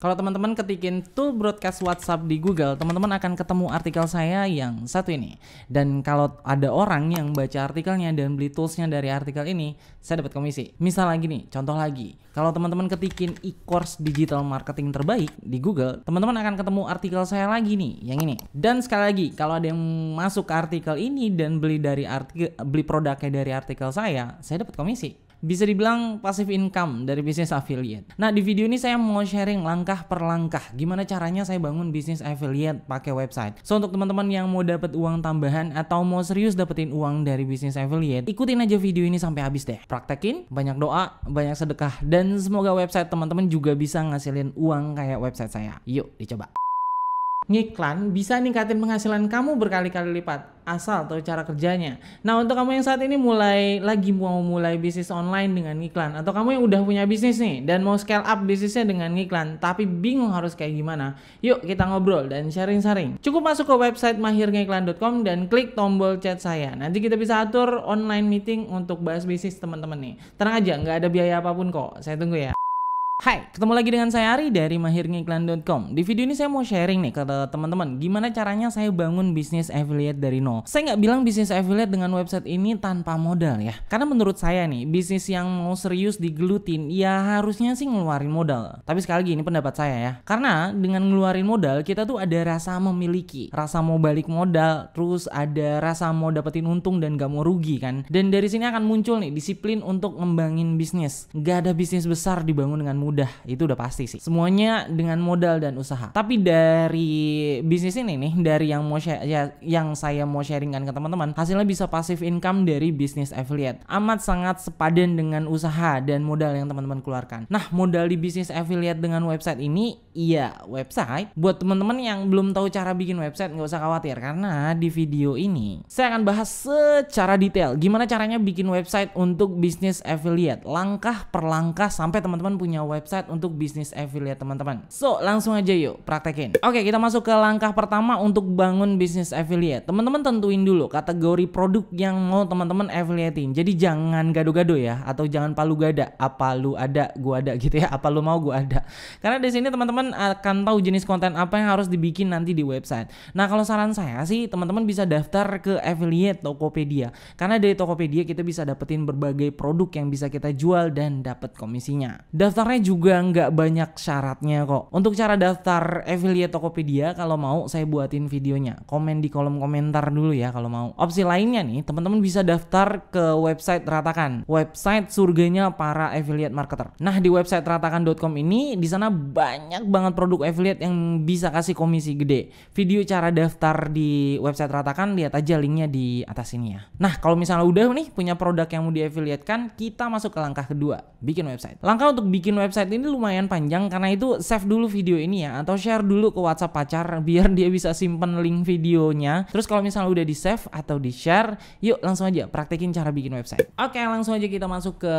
Kalau teman-teman ketikin tool broadcast WhatsApp di Google, teman-teman akan ketemu artikel saya yang satu ini. Dan kalau ada orang yang baca artikelnya dan beli toolsnya dari artikel ini, saya dapat komisi. Misal lagi nih, contoh lagi. Kalau teman-teman ketikin e-course digital marketing terbaik di Google, teman-teman akan ketemu artikel saya lagi nih, yang ini. Dan sekali lagi, kalau ada yang masuk ke artikel ini dan beli produknya dari artikel saya dapat komisi. Bisa dibilang passive income dari bisnis affiliate. Nah, di video ini saya mau sharing langkah per langkah gimana caranya saya bangun bisnis affiliate pakai website. So, untuk teman-teman yang mau dapat uang tambahan atau mau serius dapetin uang dari bisnis affiliate, ikutin aja video ini sampai habis deh. Praktekin, banyak doa, banyak sedekah, dan semoga website teman-teman juga bisa ngasilin uang kayak website saya. Yuk, dicoba. Ngiklan bisa ningkatin penghasilan kamu berkali-kali lipat asal tahu cara kerjanya. Nah, untuk kamu yang saat ini mau mulai bisnis online dengan ngiklan, atau kamu yang udah punya bisnis nih dan mau scale up bisnisnya dengan ngiklan tapi bingung harus kayak gimana, yuk kita ngobrol dan sharing-sharing. Cukup masuk ke website mahirngiklan.com dan klik tombol chat saya. Nanti kita bisa atur online meeting untuk bahas bisnis teman-teman nih. Tenang aja, nggak ada biaya apapun kok. Saya tunggu ya. Hai, ketemu lagi dengan saya Ari dari mahirngiklan.com. Di video ini saya mau sharing nih ke teman-teman gimana caranya saya bangun bisnis affiliate dari nol. Saya nggak bilang bisnis affiliate dengan website ini tanpa modal ya. Karena menurut saya nih, bisnis yang mau serius digelutin ya harusnya sih ngeluarin modal. Tapi sekali lagi ini pendapat saya ya. Karena dengan ngeluarin modal kita tuh ada rasa memiliki, rasa mau balik modal, terus ada rasa mau dapetin untung dan gak mau rugi kan. Dan dari sini akan muncul nih disiplin untuk ngembangin bisnis. Gak ada bisnis besar dibangun dengan mudah. Itu udah pasti sih. Semuanya dengan modal dan usaha. Tapi dari bisnis ini nih, dari yang saya mau sharingkan ke teman-teman, hasilnya bisa passive income dari bisnis affiliate. Amat sangat sepadan dengan usaha dan modal yang teman-teman keluarkan. Nah, modal di bisnis affiliate dengan website ini, iya website. Buat teman-teman yang belum tahu cara bikin website, nggak usah khawatir karena di video ini saya akan bahas secara detail gimana caranya bikin website untuk bisnis affiliate, langkah per langkah sampai teman-teman punya website untuk bisnis affiliate teman-teman. So, langsung aja yuk praktekin. Oke, kita masuk ke langkah pertama untuk bangun bisnis affiliate. Teman-teman tentuin dulu kategori produk yang mau teman-teman affiliatein. Jadi jangan gado-gado ya, atau jangan palu gada. Apa lu ada, gua ada gitu ya. Apa lu mau, gua ada. Karena di sini teman-teman akan tahu jenis konten apa yang harus dibikin nanti di website. Nah, kalau saran saya sih teman-teman bisa daftar ke affiliate Tokopedia. Karena dari Tokopedia kita bisa dapetin berbagai produk yang bisa kita jual dan dapat komisinya. Daftarnya juga nggak banyak syaratnya kok. Untuk cara daftar affiliate Tokopedia, kalau mau saya buatin videonya. Komen di kolom komentar dulu ya kalau mau. Opsi lainnya nih, teman-teman bisa daftar ke website Ratakan, website surganya para affiliate marketer. Nah, di website ratakan.com ini di sana banyak banget produk affiliate yang bisa kasih komisi gede. Video cara daftar di website Ratakan, lihat aja linknya di atas ini ya. Nah, kalau misalnya udah nih punya produk yang mau di-affiliate-kan, kita masuk ke langkah kedua, bikin website. Langkah untuk bikin website ini lumayan panjang, karena itu save dulu video ini ya, atau share dulu ke WhatsApp pacar biar dia bisa simpen link videonya. Terus kalau misalnya udah di save atau di share, yuk langsung aja praktekin cara bikin website. Oke, langsung aja kita masuk ke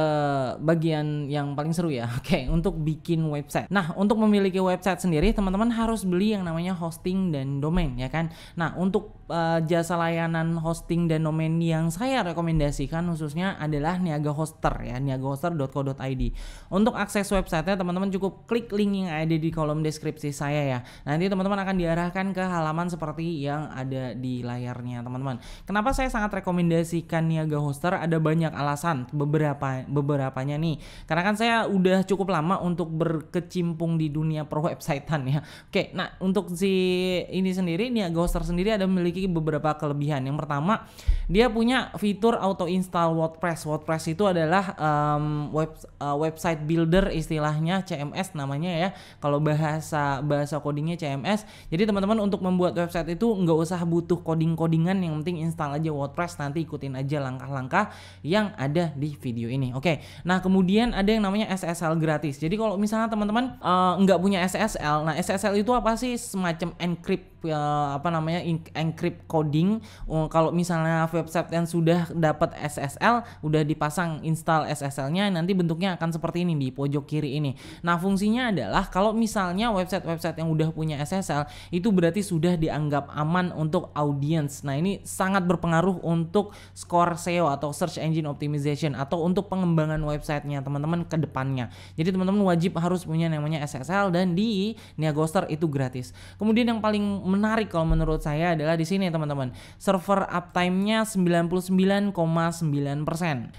bagian yang paling seru ya. Oke, untuk bikin website. Nah, untuk memiliki website sendiri teman-teman harus beli yang namanya hosting dan domain ya kan. Nah, untuk jasa layanan hosting dan domain yang saya rekomendasikan khususnya adalah Niaga Hoster ya, niagahoster.co.id. Untuk akses websitenya teman-teman cukup klik link yang ada di kolom deskripsi saya ya. Nanti teman-teman akan diarahkan ke halaman seperti yang ada di layarnya teman-teman. Kenapa saya sangat rekomendasikan Niaga Hoster? Ada banyak alasan, beberapanya nih. Karena kan saya udah cukup lama untuk berkecimpung di dunia per websitean ya. Oke, nah untuk si ini sendiri, Niaga Hoster sendiri ada memiliki beberapa kelebihan. Yang pertama, dia punya fitur auto install WordPress. WordPress itu adalah website builder istilahnya, CMS namanya ya. Kalau bahasa codingnya CMS. Jadi teman-teman untuk membuat website itu nggak usah butuh codingan, yang penting install aja WordPress, nanti ikutin aja langkah-langkah yang ada di video ini. Oke. Nah, kemudian ada yang namanya SSL gratis. Jadi kalau misalnya teman-teman nggak punya SSL, nah SSL itu apa sih? Semacam encrypt coding. Kalau misalnya website yang sudah dapat SSL, udah dipasang install SSL-nya, nanti bentuknya akan seperti ini di pojok kiri ini. Nah, fungsinya adalah kalau misalnya website-website yang udah punya SSL itu berarti sudah dianggap aman untuk audience. Nah, ini sangat berpengaruh untuk skor SEO atau search engine optimization atau untuk pengembangan websitenya teman-teman ke depannya. Jadi teman-teman wajib harus punya namanya SSL dan di Niaghoster itu gratis. Kemudian yang paling menarik kalau menurut saya adalah di sini teman-teman. Server uptime-nya 99,9%.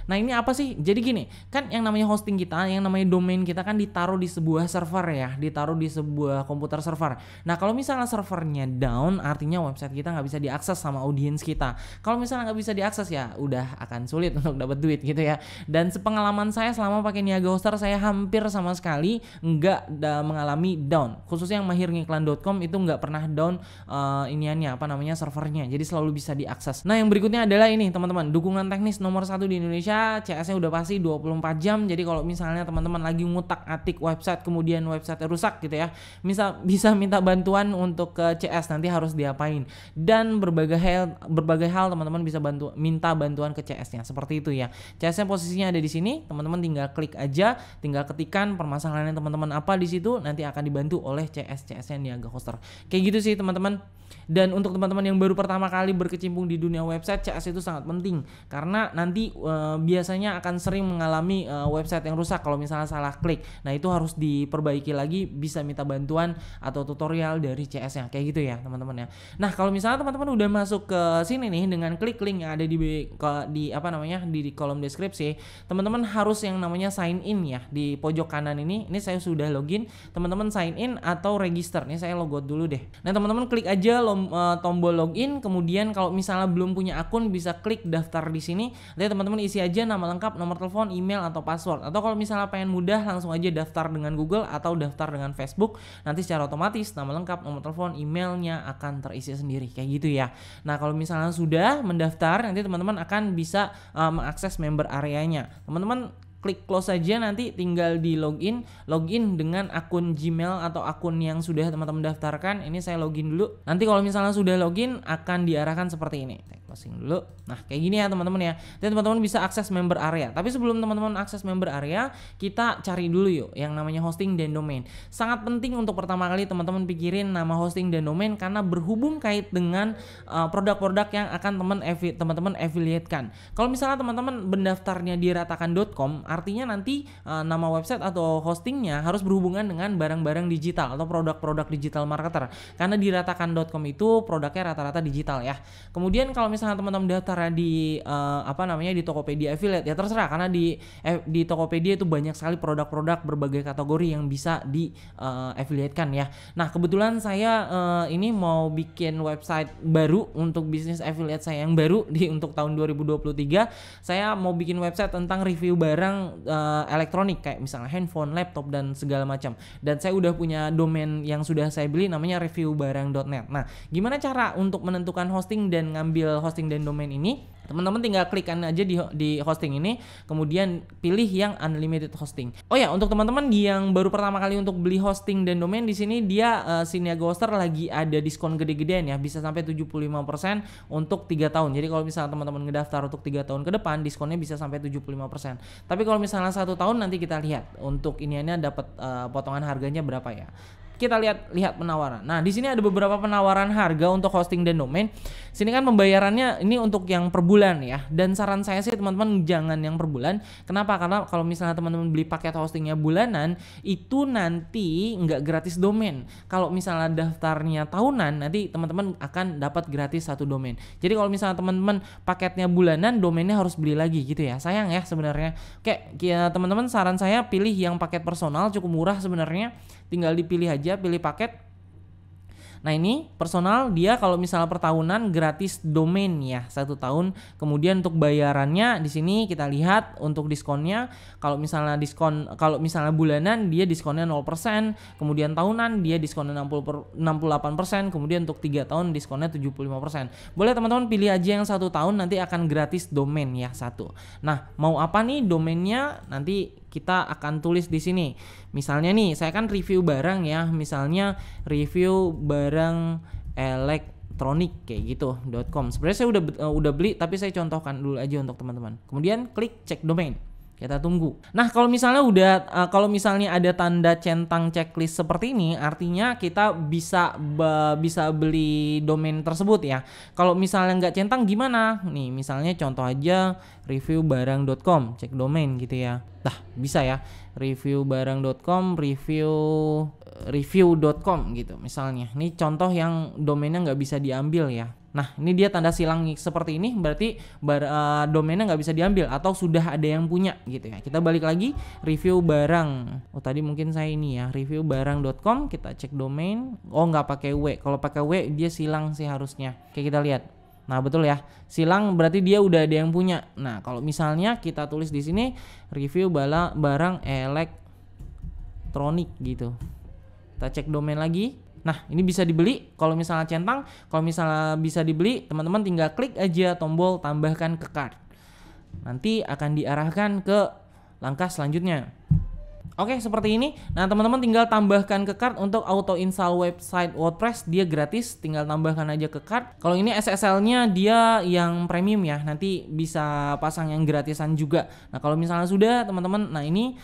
Nah, ini apa sih? Jadi gini, kan yang namanya hosting kita, yang namanya domain kita kan ditaruh di sebuah server ya, ditaruh di sebuah komputer server. Nah, kalau misalnya servernya down, artinya website kita nggak bisa diakses sama audiens kita. Kalau misalnya nggak bisa diakses ya udah akan sulit untuk dapat duit gitu ya. Dan sepengalaman saya selama pakai Niaghoster, saya hampir sama sekali nggak mengalami down. Khususnya yang mahirngiklan.com itu nggak pernah down servernya. Jadi selalu bisa diakses. Nah, yang berikutnya adalah ini teman-teman, dukungan teknis nomor 1 di Indonesia. CS-nya udah pasti 24 jam. Jadi kalau misalnya teman-teman lagi ngutak-atik website kemudian website rusak gitu ya, bisa minta bantuan untuk ke CS, nanti harus diapain. Dan berbagai hal teman-teman bisa minta bantuan ke CS-nya. Seperti itu ya. CS-nya posisinya ada di sini. Teman-teman tinggal klik aja, tinggal ketikan permasalahan teman-teman apa di situ, nanti akan dibantu oleh CS-nya Niaghoster. Kayak gitu sih teman-teman. Dan untuk teman-teman yang baru pertama kali berkecimpung di dunia website, CS itu sangat penting karena nanti biasanya akan sering mengalami website yang rusak kalau misalnya salah klik. Nah, itu harus diperbaiki lagi, bisa minta bantuan atau tutorial dari CS-nya. Kayak gitu ya teman-teman ya. Nah, kalau misalnya teman-teman udah masuk ke sini nih dengan klik link yang ada di kolom deskripsi, teman-teman harus yang namanya sign in ya di pojok kanan ini. Ini saya sudah login, teman-teman sign in atau register. Ini saya logout dulu deh. Nah, teman-teman klik aja tombol login, kemudian kalau misalnya belum punya akun bisa klik daftar di sini. Nanti teman-teman isi aja nama lengkap, nomor telepon, email atau password. Atau kalau misalnya pengen mudah langsung aja daftar dengan Google atau daftar dengan Facebook. Nanti secara otomatis nama lengkap, nomor telepon, emailnya akan terisi sendiri kayak gitu ya. Nah, kalau misalnya sudah mendaftar, nanti teman-teman akan bisa mengakses member areanya. Teman-teman klik close saja, nanti tinggal di login dengan akun Gmail atau akun yang sudah teman-teman daftarkan. Ini saya login dulu. Nanti kalau misalnya sudah login akan diarahkan seperti ini. Closing dulu. Nah, kayak gini ya teman-teman ya. Dan teman-teman bisa akses member area. Tapi sebelum teman-teman akses member area, kita cari dulu yuk yang namanya hosting dan domain. Sangat penting untuk pertama kali teman-teman pikirin nama hosting dan domain karena berhubung kait dengan produk-produk yang akan teman-teman affiliate-kan. Kalau misalnya teman-teman mendaftarnya di ratakan.com, artinya nanti nama website atau hostingnya harus berhubungan dengan barang-barang digital atau produk-produk digital marketer. Karena di ratakan.com itu produknya rata-rata digital ya. Kemudian kalau misalnya teman-teman daftar di di Tokopedia affiliate, ya terserah karena di Tokopedia itu banyak sekali produk-produk berbagai kategori yang bisa di affiliate-kan ya. Nah, kebetulan saya ini mau bikin website baru untuk bisnis affiliate saya yang baru untuk tahun 2023. Saya mau bikin website tentang review barang elektronik kayak misalnya handphone, laptop dan segala macam. Dan saya udah punya domain yang sudah saya beli namanya reviewbarang.net. Nah, gimana cara untuk menentukan hosting dan ngambil hosting dan domain ini? Teman-teman tinggal klikkan aja di hosting ini, kemudian pilih yang unlimited hosting. Oh ya, untuk teman-teman yang baru pertama kali untuk beli hosting dan domain, di sini dia si Niaghoster lagi ada diskon gede-gedean ya, bisa sampai 75% untuk 3 tahun. Jadi kalau misalnya teman-teman ngedaftar untuk 3 tahun ke depan, diskonnya bisa sampai 75%. Tapi kalau misalnya 1 tahun, nanti kita lihat untuk iniannya dapat potongan harganya berapa ya. Kita lihat penawaran. Nah, di sini ada beberapa penawaran harga untuk hosting dan domain. Sini kan pembayarannya ini untuk yang per bulan ya. Dan saran saya sih teman-teman jangan yang per bulan. Kenapa? Karena kalau misalnya teman-teman beli paket hostingnya bulanan, itu nanti nggak gratis domain. Kalau misalnya daftarnya tahunan, nanti teman-teman akan dapat gratis 1 domain. Jadi kalau misalnya teman-teman paketnya bulanan, domainnya harus beli lagi gitu ya. Sayang ya sebenarnya. Kayak teman-teman saran saya pilih yang paket personal, cukup murah sebenarnya. Tinggal dipilih aja, pilih paket. Nah, ini personal dia kalau misalnya per tahunan gratis domain ya 1 tahun. Kemudian untuk bayarannya di sini kita lihat untuk diskonnya. Kalau misalnya bulanan dia diskonnya 0%, kemudian tahunan dia diskonnya 68%, kemudian untuk 3 tahun diskonnya 75%. Boleh teman-teman pilih aja yang 1 tahun, nanti akan gratis domain ya 1. Nah, mau apa nih domainnya? Nanti kita akan tulis di sini. Misalnya nih, saya kan review barang ya. Misalnya review barang elektronik kayak gitu .com. Sebenarnya saya udah beli, tapi saya contohkan dulu aja untuk teman-teman. Kemudian klik cek domain. Kita tunggu. Nah, kalau misalnya ada tanda centang checklist seperti ini, artinya kita bisa beli domain tersebut ya. Kalau misalnya nggak centang gimana? Nih, misalnya contoh aja reviewbarang.com, cek domain gitu ya. Nah, bisa ya. reviewbarang.com, review.com gitu misalnya. Ini contoh yang domainnya nggak bisa diambil ya. Nah, ini dia tanda silang seperti ini, berarti domainnya nggak bisa diambil atau sudah ada yang punya gitu ya. Kita balik lagi, review barang. Oh, tadi mungkin saya ini ya, reviewbarang.com, kita cek domain. Oh, nggak pakai W. Kalau pakai W dia silang sih harusnya. Oke, kita lihat. Nah, betul ya. Silang berarti dia udah ada yang punya. Nah, kalau misalnya kita tulis di sini review barang elektronik gitu. Kita cek domain lagi. Nah, ini bisa dibeli kalau misalnya centang. Kalau misalnya bisa dibeli, teman-teman tinggal klik aja tombol tambahkan ke cart. Nanti akan diarahkan ke langkah selanjutnya. Oke, seperti ini. Nah, teman-teman tinggal tambahkan ke cart untuk auto install website WordPress. Dia gratis, tinggal tambahkan aja ke cart. Kalau ini SSL-nya dia yang premium ya. Nanti bisa pasang yang gratisan juga. Nah, kalau misalnya sudah, teman-teman, nah ini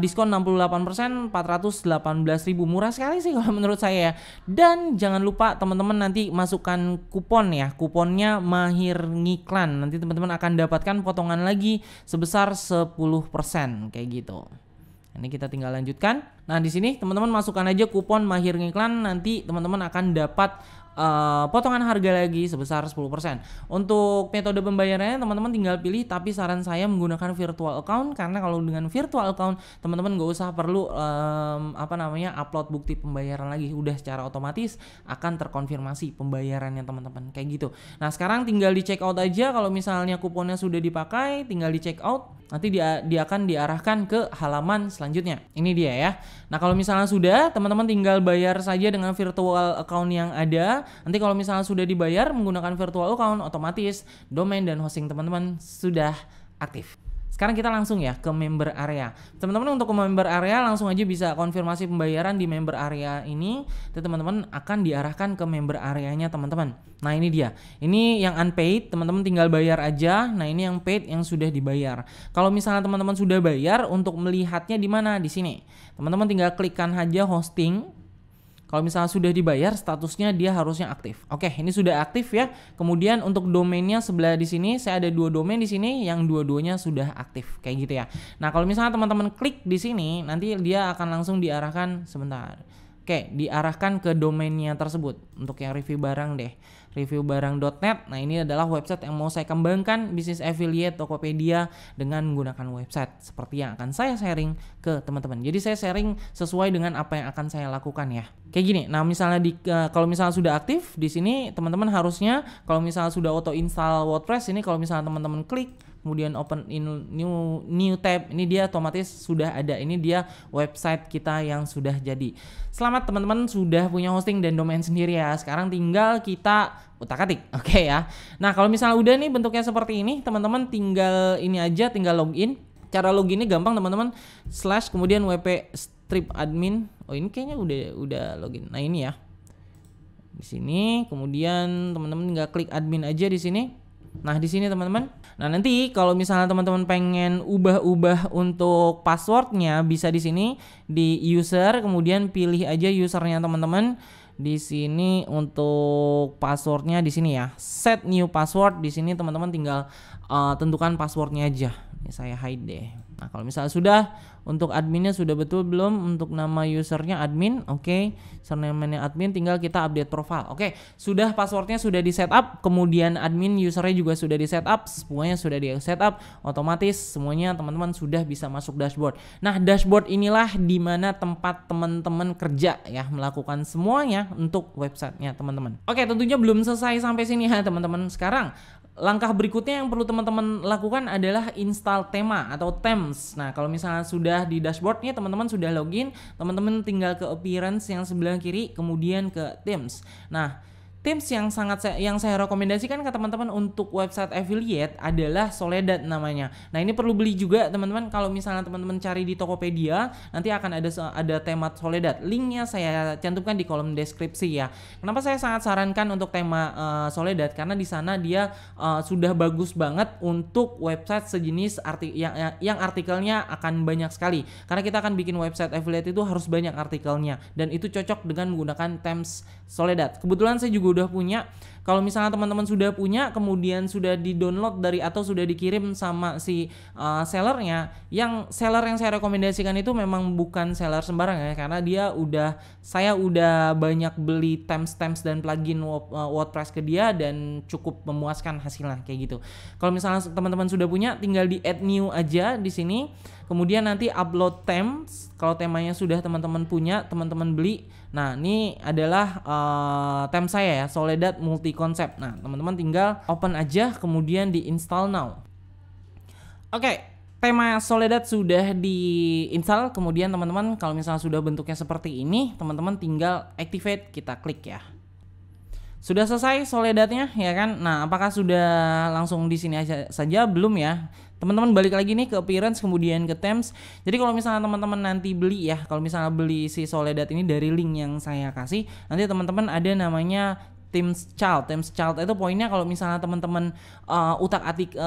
diskon 68%, 418.000, murah sekali sih kalau menurut saya ya. Dan jangan lupa teman-teman nanti masukkan kupon ya, kuponnya Mahir Ngiklan. Nanti teman-teman akan dapatkan potongan lagi sebesar 10% kayak gitu. Ini kita tinggal lanjutkan. Nah, di sini teman-teman masukkan aja kupon Mahir Ngiklan, nanti teman-teman akan dapat potongan harga lagi sebesar 10%. Untuk metode pembayarannya teman-teman tinggal pilih, tapi saran saya menggunakan virtual account, karena kalau dengan virtual account teman-teman gak usah perlu upload bukti pembayaran lagi, udah secara otomatis akan terkonfirmasi pembayarannya teman-teman kayak gitu. Nah, sekarang tinggal di check out aja. Kalau misalnya kuponnya sudah dipakai, tinggal di check out, nanti dia akan diarahkan ke halaman selanjutnya. Ini dia ya. Nah, kalau misalnya sudah, teman-teman tinggal bayar saja dengan virtual account yang ada. Nanti kalau misalnya sudah dibayar menggunakan virtual account, otomatis domain dan hosting teman-teman sudah aktif. Sekarang kita langsung ya ke member area. Teman-teman, untuk ke member area langsung aja bisa konfirmasi pembayaran di member area ini. Dan teman-teman akan diarahkan ke member areanya teman-teman. Nah, ini dia. Ini yang unpaid, teman-teman tinggal bayar aja. Nah, ini yang paid yang sudah dibayar. Kalau misalnya teman-teman sudah bayar, untuk melihatnya di mana? Di sini. Teman-teman tinggal klikkan aja hosting. Kalau misalnya sudah dibayar, statusnya dia harusnya aktif. Oke, ini sudah aktif ya. Kemudian untuk domainnya sebelah di sini, saya ada 2 domain di sini yang dua-duanya sudah aktif kayak gitu ya. Nah, kalau misalnya teman-teman klik di sini, nanti dia akan langsung diarahkan sebentar. Oke, diarahkan ke domainnya tersebut. Untuk yang review barang deh, reviewbarang.net. Nah, ini adalah website yang mau saya kembangkan, bisnis affiliate Tokopedia dengan menggunakan website seperti yang akan saya sharing ke teman-teman. Jadi saya sharing sesuai dengan apa yang akan saya lakukan ya. Kayak gini. Nah, misalnya kalau misalnya sudah aktif di sini, teman-teman harusnya kalau misalnya sudah auto install WordPress ini, kalau misalnya teman-teman klik kemudian open in new tab, ini dia otomatis sudah ada. Ini dia website kita yang sudah jadi. Selamat teman-teman, sudah punya hosting dan domain sendiri ya. Sekarang tinggal kita utak-atik. Oke ya. Nah, kalau misalnya udah nih bentuknya seperti ini, teman-teman tinggal ini aja, tinggal login. Cara loginnya gampang teman-teman, / kemudian wp strip admin. Oh, ini kayaknya udah login. Nah, ini ya. Di sini kemudian teman-teman tinggal klik admin aja di sini. Nah, di sini teman-teman. Nah, nanti kalau misalnya teman-teman pengen ubah-ubah untuk passwordnya, bisa di sini di user, kemudian pilih aja usernya teman-teman. Di sini untuk passwordnya di sini ya, set new password. Di sini teman-teman tinggal tentukan passwordnya aja. Ini saya hide deh. Nah, kalau misalnya sudah, untuk adminnya sudah betul belum? Untuk nama usernya admin, oke. Username-nya admin, tinggal kita update profile. Oke, sudah, passwordnya sudah di setup, kemudian admin usernya juga sudah di setup, semuanya sudah di setup, otomatis semuanya teman-teman sudah bisa masuk dashboard. Nah, dashboard inilah dimana tempat teman-teman kerja ya, melakukan semuanya untuk websitenya teman-teman. Oke, tentunya belum selesai sampai sini ya teman-teman. Sekarang langkah berikutnya yang perlu teman-teman lakukan adalah install tema atau themes. Nah, kalau misalnya sudah di dashboardnya teman-teman sudah login, teman-teman tinggal ke appearance yang sebelah kiri, kemudian ke themes. Nah, Themes yang saya rekomendasikan ke teman-teman untuk website affiliate adalah Soledad namanya. Nah, ini perlu beli juga teman-teman. Kalau misalnya teman-teman cari di Tokopedia, nanti akan ada tema Soledad. Linknya saya cantumkan di kolom deskripsi ya. Kenapa saya sangat sarankan untuk tema Soledad? Karena di sana dia sudah bagus banget untuk website sejenis yang artikelnya akan banyak sekali. Karena kita akan bikin website affiliate itu harus banyak artikelnya, dan itu cocok dengan menggunakan themes Soledad. Kebetulan saya juga udah punya. Kalau misalnya teman-teman sudah punya, kemudian sudah di-download atau sudah dikirim sama si sellernya, seller yang saya rekomendasikan itu memang bukan seller sembarang ya, karena saya udah banyak beli themes dan plugin WordPress ke dia dan cukup memuaskan hasilnya kayak gitu. Kalau misalnya teman-teman sudah punya, tinggal di add new aja di sini. Kemudian nanti upload themes. Kalau temanya sudah teman-teman punya, teman-teman beli. Nah, ini adalah theme saya ya, Soledad Multi Concept. Nah, teman-teman tinggal open aja, kemudian di install now. Oke, tema Soledad sudah di-install. Kemudian teman-teman kalau misalnya sudah bentuknya seperti ini, teman-teman tinggal activate, kita klik ya. Sudah selesai Soledadnya ya kan. Nah, apakah sudah langsung di sini aja saja? Belum ya. Teman-teman balik lagi nih ke appearance, kemudian ke themes. Jadi kalau misalnya teman-teman nanti beli ya, kalau misalnya beli si Soledad ini dari link yang saya kasih, nanti teman-teman ada namanya Themes Child itu poinnya kalau misalnya teman-teman utak-atik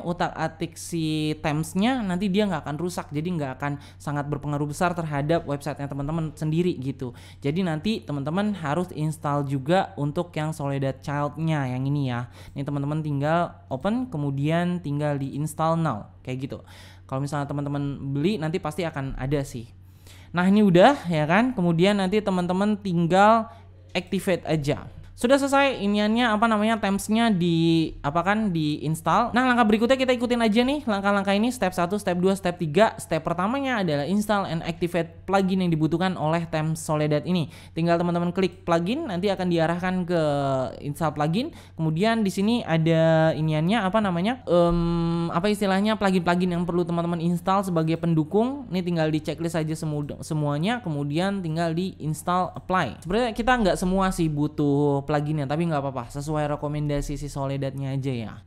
utak-atik si themesnya, nanti dia nggak akan rusak, jadi nggak akan sangat berpengaruh besar terhadap websitenya teman-teman sendiri gitu. Jadi nanti teman-teman harus install juga untuk yang Soledad Child-nya yang ini ya. Ini teman-teman tinggal open, kemudian tinggal di install now kayak gitu. Kalau misalnya teman-teman beli nanti pasti akan ada sih. Nah, ini udah ya kan. Kemudian nanti teman-teman tinggal activate aja. Sudah selesai iniannya themesnya di install. Nah, langkah berikutnya kita ikutin aja nih langkah-langkah ini, step 1, step 2, step 3. Step pertamanya adalah install and activate plugin yang dibutuhkan oleh themes Soledad ini. Tinggal teman-teman klik plugin, nanti akan diarahkan ke install plugin. Kemudian di sini ada iniannya plugin-plugin yang perlu teman-teman install sebagai pendukung. Ini tinggal di checklist aja semuanya, kemudian tinggal di install apply. Sebenarnya kita nggak semua sih butuh pluginnya, tapi nggak apa-apa, sesuai rekomendasi si Soledadnya aja ya.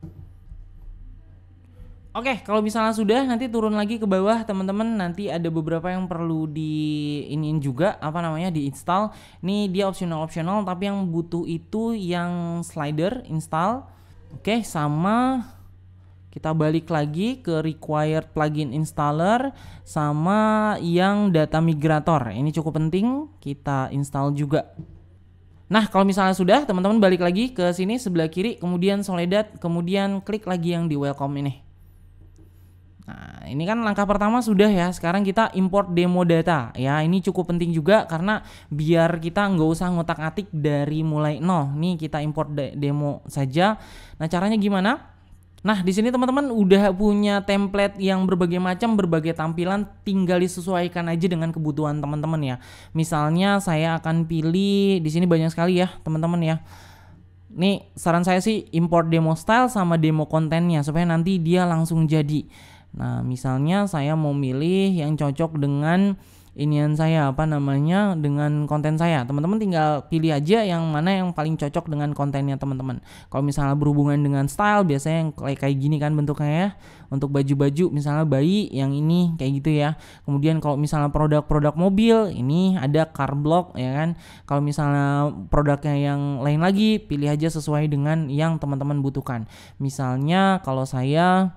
Oke, kalau misalnya sudah, nanti turun lagi ke bawah teman-teman, nanti ada beberapa yang perlu diinin juga diinstal. Ini dia opsional, tapi yang butuh itu yang slider install. Oke, sama kita balik lagi ke required plugin installer sama yang data migrator. Ini cukup penting kita install juga. Nah, kalau misalnya sudah, teman-teman balik lagi ke sini sebelah kiri, kemudian Soledad, kemudian klik lagi yang di welcome ini. Nah, ini kan langkah pertama sudah ya. Sekarang kita import demo data. Ya, ini cukup penting juga karena biar kita nggak usah ngotak-atik dari mulai nol. Nih kita import demo saja. Nah, caranya gimana? Nah, di sini teman-teman udah punya template yang berbagai macam, berbagai tampilan, tinggal disesuaikan aja dengan kebutuhan teman-teman ya. Misalnya saya akan pilih di sini banyak sekali ya, teman-teman ya. Nih, saran saya sih import demo style sama demo kontennya supaya nanti dia langsung jadi. Nah, misalnya saya mau milih yang cocok dengan inian saya dengan konten saya. Teman-teman tinggal pilih aja yang mana yang paling cocok dengan kontennya teman-teman. Kalau misalnya berhubungan dengan style, biasanya yang kayak gini kan bentuknya ya. Untuk baju-baju misalnya bayi yang ini kayak gitu ya. Kemudian kalau misalnya produk-produk mobil, ini ada car block ya kan. Kalau misalnya produknya yang lain lagi, pilih aja sesuai dengan yang teman-teman butuhkan. Misalnya kalau saya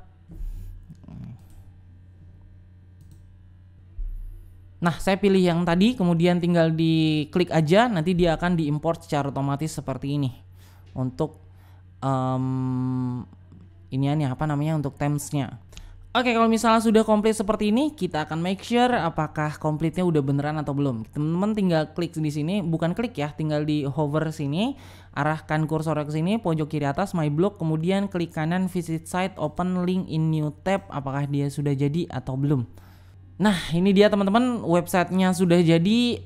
pilih yang tadi, kemudian tinggal diklik aja, nanti dia akan diimport secara otomatis seperti ini. Untuk untuk themesnya. Oke, kalau misalnya sudah komplit seperti ini, kita akan make sure apakah komplitnya udah beneran atau belum. Teman-teman tinggal klik di sini, bukan klik ya, tinggal di hover sini, arahkan kursor ke sini, pojok kiri atas my blog, kemudian klik kanan visit site, open link in new tab, apakah dia sudah jadi atau belum. Nah, ini dia teman-teman, websitenya sudah jadi,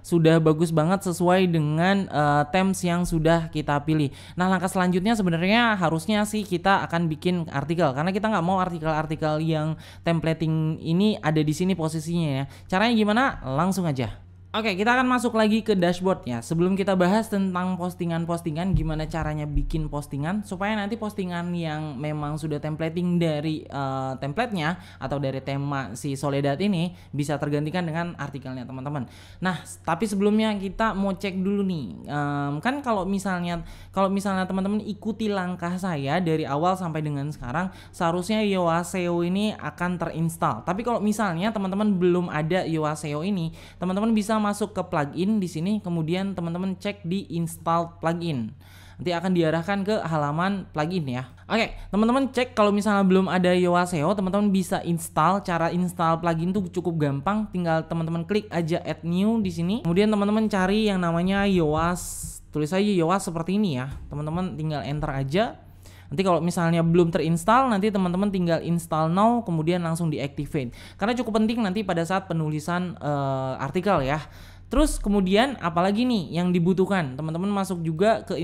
sudah bagus banget sesuai dengan themes yang sudah kita pilih. Nah, langkah selanjutnya sebenarnya harusnya sih kita akan bikin artikel, karena kita nggak mau artikel-artikel yang templating ini ada di sini posisinya ya. Caranya gimana? Langsung aja. Oke, kita akan masuk lagi ke dashboard ya. Sebelum kita bahas tentang postingan-postingan, gimana caranya bikin postingan supaya nanti postingan yang memang sudah templating dari templatenya atau dari tema si Soledad ini bisa tergantikan dengan artikelnya teman-teman. Nah, tapi sebelumnya kita mau cek dulu nih. Kan kalau misalnya teman-teman ikuti langkah saya dari awal sampai dengan sekarang, seharusnya Yoast SEO ini akan terinstall. Tapi kalau misalnya teman-teman belum ada Yoast SEO ini, teman-teman bisa masuk ke plugin di sini, kemudian teman-teman cek di install plugin. Nanti akan diarahkan ke halaman plugin ya. Oke, teman-teman cek kalau misalnya belum ada Yoast SEO, teman-teman bisa install. Cara install plugin tuh cukup gampang, tinggal teman-teman klik aja add new di sini. Kemudian teman-teman cari yang namanya Yoast, tulis aja Yoast seperti ini ya. Teman-teman tinggal enter aja. Nanti kalau misalnya belum terinstall, nanti teman-teman tinggal install now, kemudian langsung diactivate. Karena cukup penting nanti pada saat penulisan artikel ya. Terus kemudian apalagi nih yang dibutuhkan, teman-teman masuk juga ke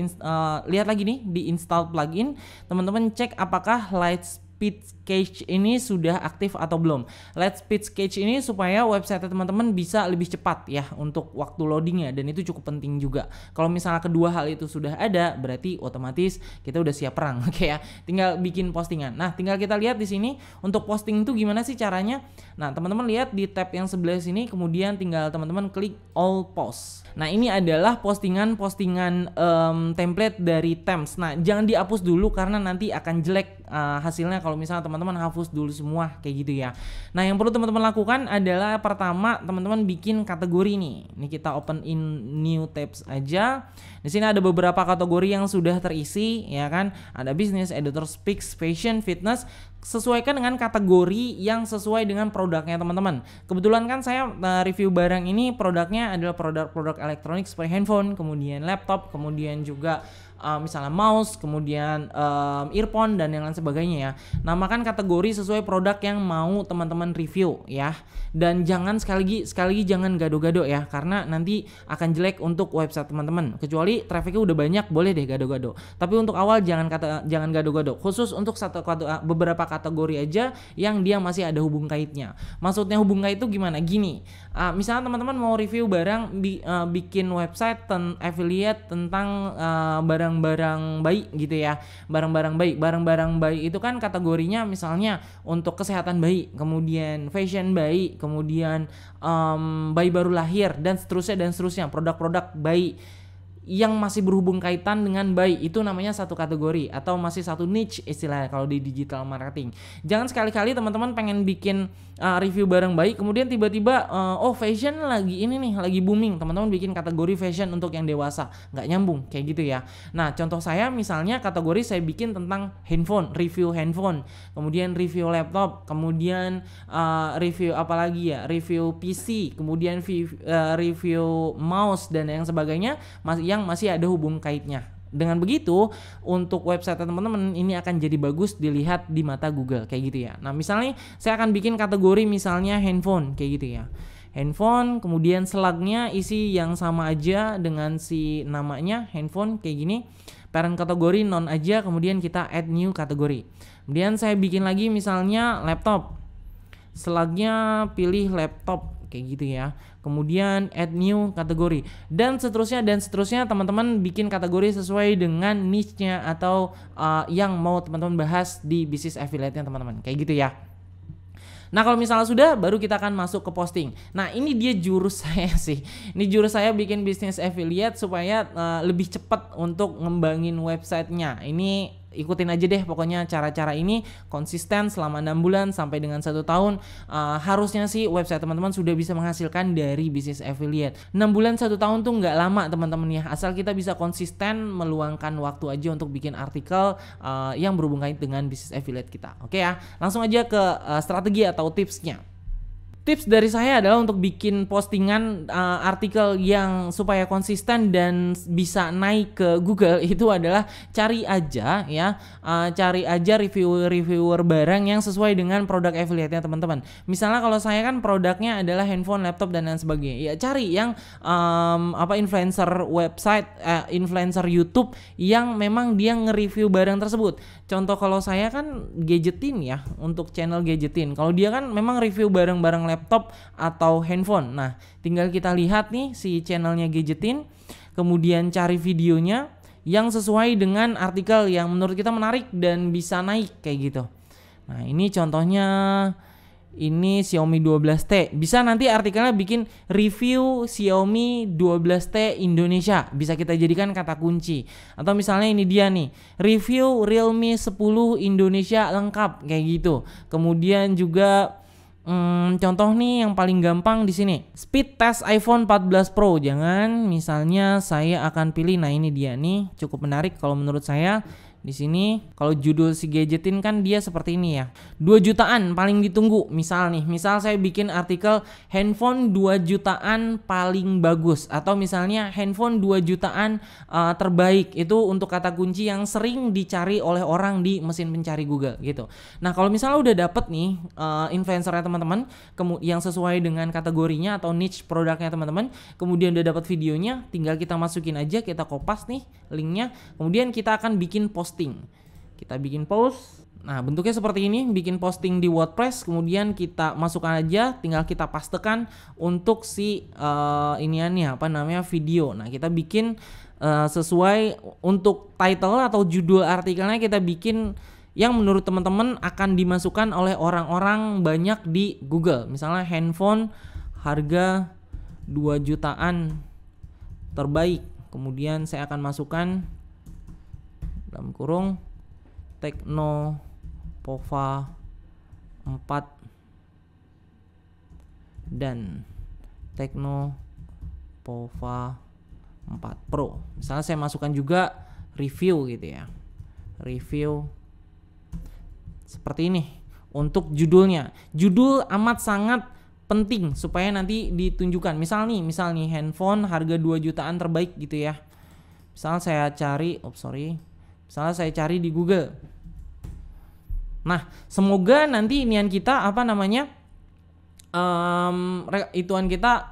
lihat lagi nih di install plugin, teman-teman cek apakah Lightspeed Cache ini sudah aktif atau belum. Lightspeed Cache ini supaya website teman-teman bisa lebih cepat ya untuk waktu loadingnya, dan itu cukup penting juga. Kalau misalnya kedua hal itu sudah ada, berarti otomatis kita udah siap perang. Oke ya, tinggal bikin postingan. Nah, tinggal kita lihat di sini untuk posting itu gimana sih caranya. Nah, teman-teman lihat di tab yang sebelah sini, kemudian tinggal teman-teman klik all post. Nah, ini adalah postingan-postingan template dari Themes. Nah, jangan dihapus dulu karena nanti akan jelek hasilnya kalau misalnya teman-teman hapus dulu semua kayak gitu ya. Nah, yang perlu teman-teman lakukan adalah pertama teman-teman bikin kategori nih. Ini kita open in new tabs aja. Di sini ada beberapa kategori yang sudah terisi ya kan. Ada business, editor speaks, fashion, fitness. Sesuaikan dengan kategori yang sesuai dengan produknya teman-teman. Kebetulan kan saya review barang ini, produknya adalah produk-produk elektronik seperti handphone, kemudian laptop, kemudian juga misalnya mouse, kemudian earphone dan yang lain sebagainya ya. Namakan kategori sesuai produk yang mau teman-teman review ya. Dan jangan sekali lagi jangan gado-gado ya, karena nanti akan jelek untuk website teman-teman. Kecuali trafficnya udah banyak, boleh deh gado-gado. Tapi untuk awal jangan gado-gado. Khusus untuk beberapa kategori aja yang dia masih ada hubung kaitnya. Maksudnya hubung kait itu gimana? Gini, misalnya teman-teman mau review barang, bikin website affiliate tentang barang-barang bayi gitu ya. Barang-barang bayi itu kan kategorinya misalnya untuk kesehatan bayi, kemudian fashion bayi, kemudian bayi baru lahir dan seterusnya, produk-produk bayi yang masih berhubung kaitan dengan bayi, itu namanya satu kategori atau masih satu niche istilahnya kalau di digital marketing. Jangan sekali-kali teman-teman pengen bikin review barang bayi, kemudian tiba-tiba fashion lagi ini nih, lagi booming, teman-teman bikin kategori fashion untuk yang dewasa. Nggak nyambung kayak gitu ya. Nah, contoh saya misalnya kategori saya bikin tentang handphone, review handphone, kemudian review laptop, kemudian review apa lagi ya, review PC, kemudian review mouse dan yang sebagainya yang masih ada hubung kaitnya. Dengan begitu, untuk website teman-teman ini akan jadi bagus dilihat di mata Google kayak gitu ya. Nah, misalnya saya akan bikin kategori misalnya handphone kayak gitu ya. Handphone, kemudian slugnya isi yang sama aja dengan si namanya handphone kayak gini. Parent kategori non aja, kemudian kita add new kategori. Kemudian saya bikin lagi misalnya laptop. Slugnya pilih laptop kayak gitu ya. Kemudian add new kategori dan seterusnya teman-teman bikin kategori sesuai dengan niche-nya atau yang mau teman-teman bahas di bisnis affiliate-nya teman-teman kayak gitu ya. Nah, kalau misalnya sudah, baru kita akan masuk ke posting. Nah, ini dia jurus saya sih. Ini jurus saya bikin bisnis affiliate supaya lebih cepat untuk ngembangin websitenya. Ini ikutin aja deh pokoknya cara-cara ini, konsisten selama 6 bulan sampai dengan 1 tahun. Harusnya sih website teman-teman sudah bisa menghasilkan dari bisnis affiliate. 6 bulan 1 tahun tuh nggak lama teman-teman ya, asal kita bisa konsisten meluangkan waktu aja untuk bikin artikel yang berhubungan dengan bisnis affiliate kita. Oke ya, langsung aja ke strategi atau tipsnya. Tips dari saya adalah untuk bikin postingan artikel yang supaya konsisten dan bisa naik ke Google itu adalah cari aja reviewer barang yang sesuai dengan produk affiliate-nya teman-teman. Misalnya kalau saya kan produknya adalah handphone, laptop dan lain sebagainya. Ya cari yang influencer website, influencer YouTube yang memang dia nge-review barang tersebut. Contoh kalau saya kan Gadgetin ya, untuk channel Gadgetin. Kalau dia kan memang review barang-barang laptop atau handphone. Nah, tinggal kita lihat nih si channelnya Gadgetin, kemudian cari videonya yang sesuai dengan artikel yang menurut kita menarik dan bisa naik kayak gitu. Nah, ini contohnya, ini Xiaomi 12T. Bisa nanti artikelnya bikin review Xiaomi 12T Indonesia. Bisa kita jadikan kata kunci. Atau misalnya ini dia nih, review Realme 10 Indonesia lengkap kayak gitu. Kemudian juga contoh nih yang paling gampang di sini, speed test iPhone 14 Pro. Jangan, misalnya saya akan pilih, nah ini dia nih, cukup menarik kalau menurut saya. Di sini kalau judul si Gadgetin kan dia seperti ini ya. 2 jutaan paling ditunggu. Misal saya bikin artikel handphone 2 jutaan paling bagus, atau misalnya handphone 2 jutaan terbaik. Itu untuk kata kunci yang sering dicari oleh orang di mesin pencari Google gitu. Nah, kalau misalnya udah dapet nih influencernya teman-teman yang sesuai dengan kategorinya atau niche produknya teman-teman, kemudian udah dapat videonya, tinggal kita masukin aja, kita kopas nih linknya, kemudian kita akan bikin posting. Kita bikin post. Nah, bentuknya seperti ini, bikin posting di WordPress, kemudian kita masukkan aja, tinggal kita pastekan untuk si iniannya video. Nah, kita bikin sesuai untuk title atau judul artikelnya, kita bikin yang menurut teman-teman akan dimasukkan oleh orang-orang banyak di Google. Misalnya handphone harga 2 jutaan terbaik. Kemudian saya akan masukkan dalam kurung Tecno Pova 4 dan Tecno Pova 4 Pro. Misalnya saya masukkan juga review gitu ya. Review seperti ini untuk judulnya. Judul amat sangat penting supaya nanti ditunjukkan. Misal nih handphone harga 2 jutaan terbaik gitu ya. Misal saya cari, misalnya saya cari di Google. Nah, semoga nanti inian kita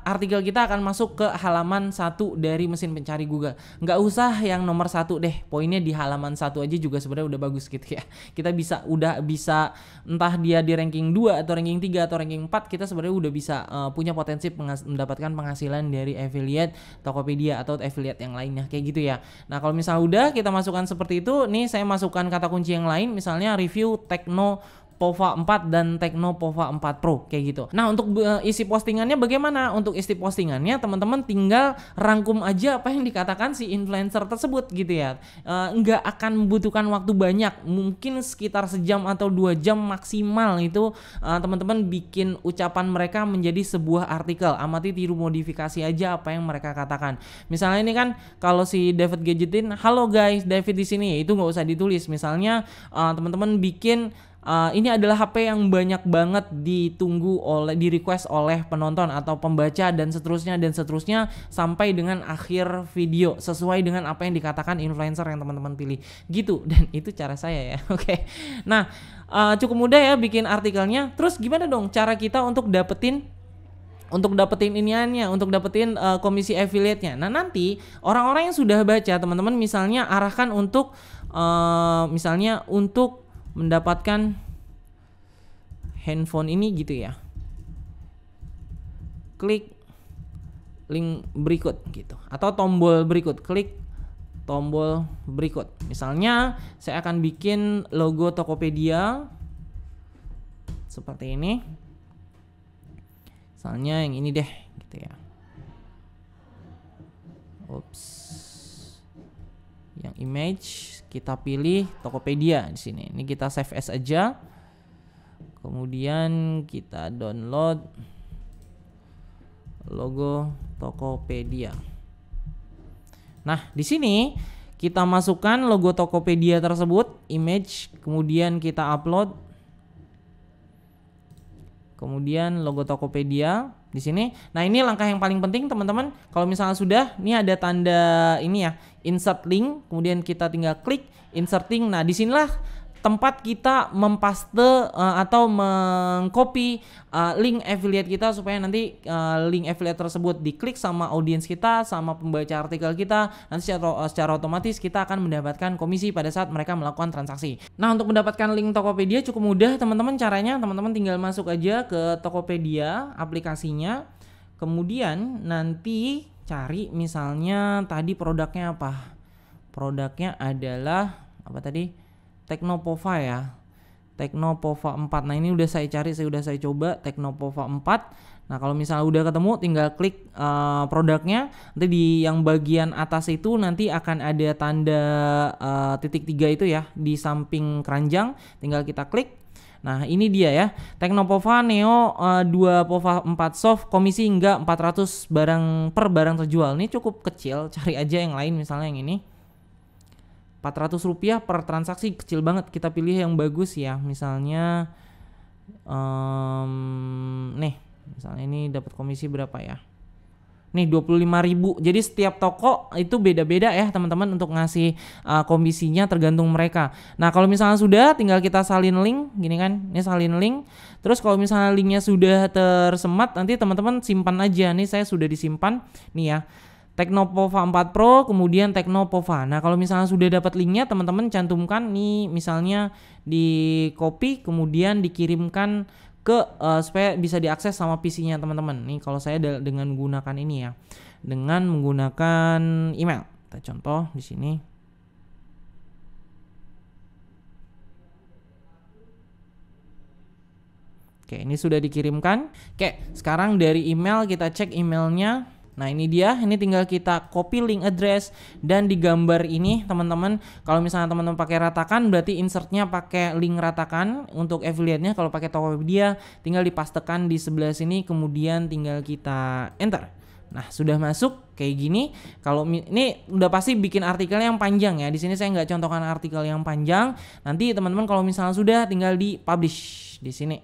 artikel kita akan masuk ke halaman 1 dari mesin pencari Google. Nggak usah yang nomor 1 deh, poinnya di halaman 1 aja juga sebenarnya udah bagus gitu ya. Kita udah bisa entah dia di ranking 2 atau ranking 3 atau ranking 4, kita sebenarnya udah bisa punya potensi mendapatkan penghasilan dari affiliate Tokopedia atau affiliate yang lainnya kayak gitu ya. Nah, kalau misalnya udah kita masukkan seperti itu, nih saya masukkan kata kunci yang lain, misalnya review Tecno Pova 4 dan Tecno Pova 4 Pro kayak gitu. Nah, untuk isi postingannya bagaimana? Untuk isi postingannya teman-teman tinggal rangkum aja apa yang dikatakan si influencer tersebut gitu ya. Nggak akan membutuhkan waktu banyak, mungkin sekitar sejam atau 2 jam maksimal itu teman-teman bikin ucapan mereka menjadi sebuah artikel. Amati, tiru, modifikasi aja apa yang mereka katakan. Misalnya ini kan kalau si David Gadgetin, halo guys, David di sini, itu nggak usah ditulis. Misalnya teman-teman bikin ini adalah HP yang banyak banget ditunggu di request oleh penonton atau pembaca dan seterusnya sampai dengan akhir video sesuai dengan apa yang dikatakan influencer yang teman-teman pilih gitu. Dan itu cara saya ya. Oke. Nah, cukup mudah ya bikin artikelnya. Terus gimana dong cara kita untuk dapetin iniannya, untuk dapetin komisi affiliate-nya. Nah, nanti orang-orang yang sudah baca teman-teman misalnya arahkan untuk mendapatkan handphone ini gitu ya. Klik link berikut gitu, atau tombol berikut, klik tombol berikut. Misalnya saya akan bikin logo Tokopedia seperti ini. Misalnya yang ini deh gitu ya. Yang image kita pilih Tokopedia di sini. Ini kita save as aja. Kemudian kita download logo Tokopedia. Nah, di sini kita masukkan logo Tokopedia tersebut, image, kemudian kita upload. Kemudian logo Tokopedia di sini. Nah, ini langkah yang paling penting teman-teman. Kalau misalnya sudah, ini ada tanda ini ya, insert link, kemudian kita tinggal klik insert link. Nah, disinilah tempat kita mempaste atau mengcopy link affiliate kita supaya nanti link affiliate tersebut diklik sama audiens kita, sama pembaca artikel kita. Nanti secara otomatis kita akan mendapatkan komisi pada saat mereka melakukan transaksi. Nah, untuk mendapatkan link Tokopedia cukup mudah teman-teman. Caranya teman-teman tinggal masuk aja ke Tokopedia aplikasinya, kemudian nanti cari misalnya tadi produknya apa. Produknya adalah apa tadi? Teknopova ya. Teknopova 4. Nah, ini udah saya cari, sudah saya coba Teknopova 4. Nah, kalau misalnya udah ketemu tinggal klik produknya. Nanti di yang bagian atas itu nanti akan ada tanda titik 3 itu ya di samping keranjang, tinggal kita klik. Nah, ini dia ya. Teknopova Neo 2 Pova 4 Soft, komisi hingga 400 per barang terjual. Ini cukup kecil, cari aja yang lain misalnya yang ini. Rp400 per transaksi, kecil banget. Kita pilih yang bagus ya. Misalnya nih, misalnya ini dapat komisi berapa ya? Nih 25.000. Jadi setiap toko itu beda-beda ya teman-teman untuk ngasih komisinya tergantung mereka. Nah, kalau misalnya sudah tinggal kita salin link gini kan. Ini salin link. Terus kalau misalnya linknya sudah tersemat, nanti teman-teman simpan aja. Nih saya sudah disimpan nih ya. Teknopova 4 Pro, kemudian Teknopova. Nah, kalau misalnya sudah dapat linknya, teman-teman cantumkan nih misalnya di copy, kemudian dikirimkan ke supaya bisa diakses sama PC-nya teman-teman. Nih kalau saya dengan menggunakan ini ya, dengan menggunakan email. Kita contoh di sini. Oke, ini sudah dikirimkan. Oke, sekarang dari email kita cek emailnya. Nah, ini dia, ini tinggal kita copy link address dan di gambar ini teman-teman, kalau misalnya teman-teman pakai ratakan berarti insertnya pakai link ratakan untuk affiliate-nya. Kalau pakai Tokopedia tinggal dipastekan di sebelah sini, kemudian tinggal kita enter. Nah, sudah masuk kayak gini. Kalau ini udah pasti bikin artikel yang panjang ya. Di sini saya nggak contohkan artikel yang panjang. Nanti teman-teman kalau misalnya sudah tinggal di publish di sini.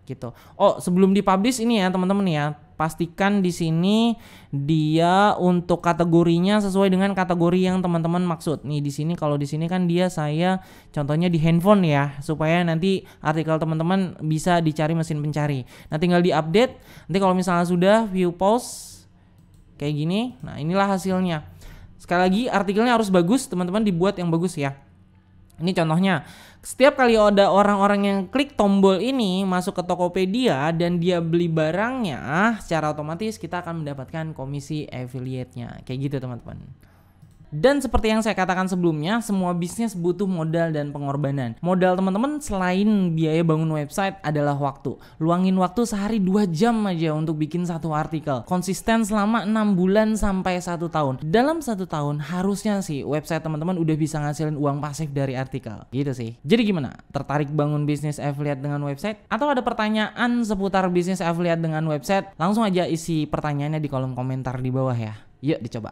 Gitu. Oh, sebelum dipublish ini ya teman-teman ya, pastikan di sini dia untuk kategorinya sesuai dengan kategori yang teman-teman maksud. Nih di sini, kalau di sini kan dia saya contohnya di handphone ya, supaya nanti artikel teman-teman bisa dicari mesin pencari. Nah, tinggal diupdate. Nanti kalau misalnya sudah view post kayak gini, nah inilah hasilnya. Sekali lagi artikelnya harus bagus, teman-teman dibuat yang bagus ya. Ini contohnya, setiap kali ada orang-orang yang klik tombol ini masuk ke Tokopedia dan dia beli barangnya, secara otomatis kita akan mendapatkan komisi affiliate-nya. Kayak gitu teman-teman. Dan seperti yang saya katakan sebelumnya, semua bisnis butuh modal dan pengorbanan. Modal teman-teman selain biaya bangun website adalah waktu. Luangin waktu sehari 2 jam aja untuk bikin satu artikel. Konsisten selama 6 bulan sampai 1 tahun. Dalam 1 tahun harusnya sih website teman-teman udah bisa ngasilin uang pasif dari artikel. Gitu sih. Jadi gimana? Tertarik bangun bisnis affiliate dengan website? Atau ada pertanyaan seputar bisnis affiliate dengan website? Langsung aja isi pertanyaannya di kolom komentar di bawah ya. Yuk dicoba.